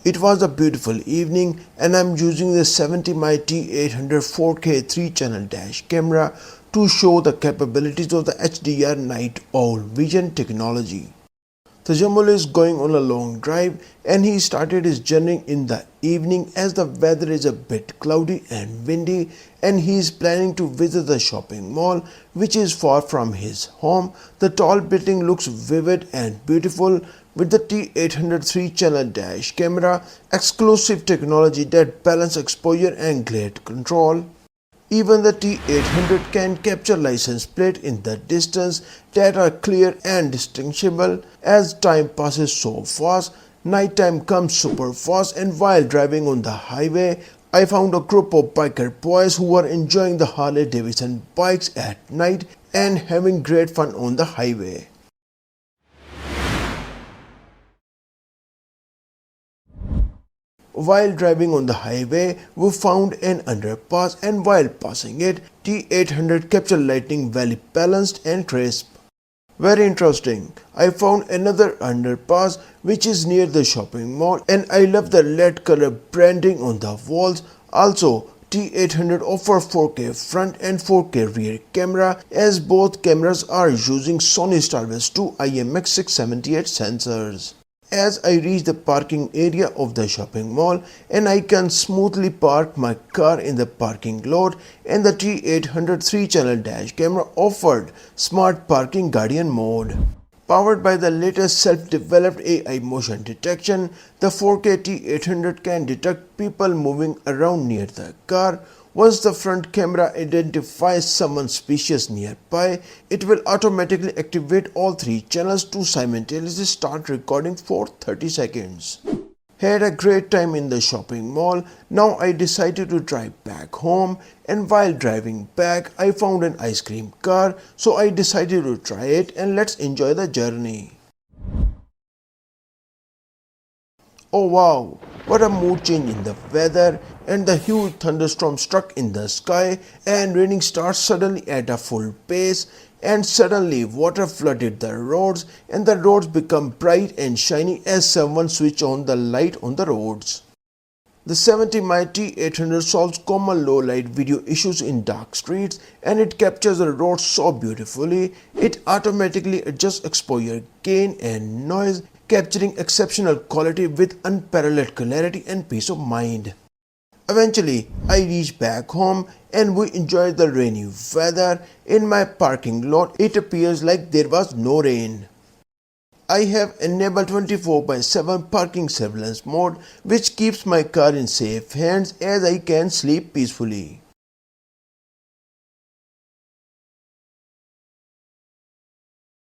It was a beautiful evening and I'm using the 70mai T800 4K 3-channel dash camera to show the capabilities of the HDR Night Vision technology. Tajamul is going on a long drive and he started his journey in the evening as the weather is a bit cloudy and windy, and he is planning to visit the shopping mall which is far from his home. The tall building looks vivid and beautiful with the T800 3-channel dash camera, exclusive technology that balances exposure and glare control. Even the T800 can capture license plate in the distance that are clear and distinguishable. As time passes so fast, nighttime comes super fast, and while driving on the highway, I found a group of biker boys who were enjoying the Harley Davidson bikes at night and having great fun on the highway. While driving on the highway, we found an underpass, and while passing it, T800 captured lightning valley balanced and crisp. Very interesting. I found another underpass which is near the shopping mall, and I love the red color branding on the walls. Also, T800 offers 4K front and 4K rear camera, as both cameras are using Sony Starvis 2 IMX678 sensors. As I reach the parking area of the shopping mall, and I can smoothly park my car in the parking lot, and the T800 3-channel dash camera offered Smart Parking Guardian mode. Powered by the latest self-developed AI motion detection, the 4K T800 can detect people moving around near the car. Once the front camera identifies someone suspicious nearby, it will automatically activate all three channels to simultaneously start recording for 30 seconds. Had a great time in the shopping mall. Now I decided to drive back home, and while driving back I found an ice cream car, so I decided to try it, and let's enjoy the journey. Oh wow, what a mood change in the weather, and the huge thunderstorm struck in the sky and raining starts suddenly at a full pace, and suddenly water flooded the roads, and the roads become bright and shiny as someone switched on the light on the roads. The 70mai T800 solves common low light video issues in dark streets, and it captures the roads so beautifully. It automatically adjusts exposure, gain and noise, capturing exceptional quality with unparalleled clarity and peace of mind. Eventually, I reached back home and we enjoyed the rainy weather. In my parking lot, it appears like there was no rain. I have enabled 24/7 parking surveillance mode, which keeps my car in safe hands as I can sleep peacefully.